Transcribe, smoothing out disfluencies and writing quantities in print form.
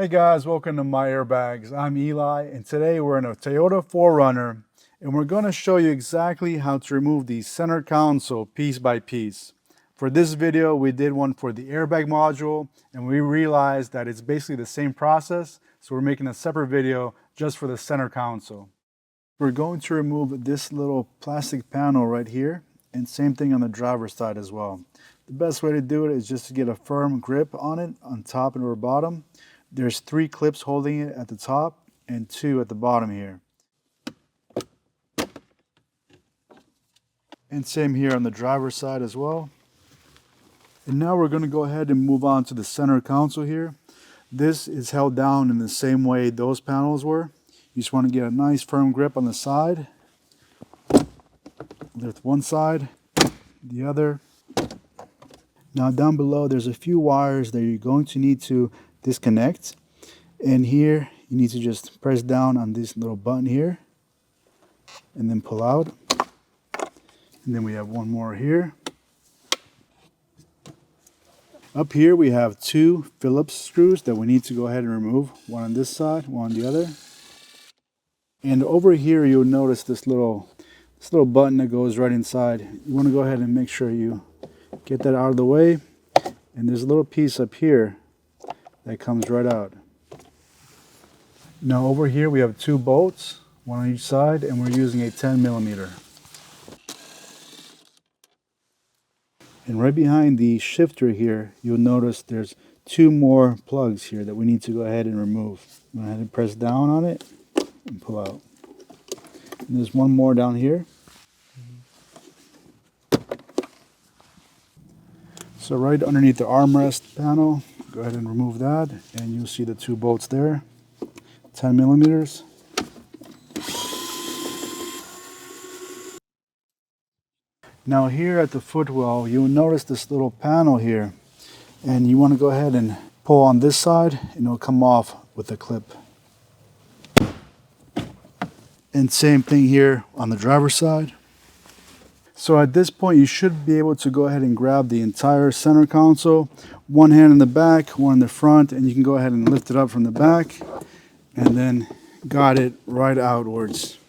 Hey guys, welcome to MyAirBags. I'm Eli, and today we're in a Toyota 4Runner, and we're going to show you exactly how to remove the center console piece by piece. For this video, we did one for the airbag module, and we realized that it's basically the same process, so we're making a separate video just for the center console. We're going to remove this little plastic panel right here, and same thing on the driver's side as well. The best way to do it is just to get a firm grip on it, on top and or bottom. There's 3 clips holding it at the top and 2 at the bottom here. And same here on the driver's side as well. And now we're going to go ahead and move on to the center console here. This is held down in the same way those panels were. You just want to get a nice firm grip on the side. Lift one side, the other. Now down below there's a few wires that you're going to need to disconnect, and here you need to just press down on this little button here and then pull out. And then we have one more here. Up here we have 2 Phillips screws that we need to go ahead and remove, one on this side, one on the other. And over here you'll notice this little button that goes right inside. You want to go ahead and make sure you get that out of the way, and there's a little piece up here that comes right out. Now over here we have 2 bolts, one on each side, and we're using a 10mm. And right behind the shifter here, you'll notice there's 2 more plugs here that we need to go ahead and remove. Go ahead and press down on it and pull out. And there's one more down here. So right underneath the armrest panel, go ahead and remove that, and you'll see the 2 bolts there, 10mm. Now here at the footwell, you'll notice this little panel here, and you want to go ahead and pull on this side, and it'll come off with a clip. And same thing here on the driver's side. So at this point, you should be able to go ahead and grab the entire center console, one hand in the back, one in the front, and you can go ahead and lift it up from the back and then guide it right outwards.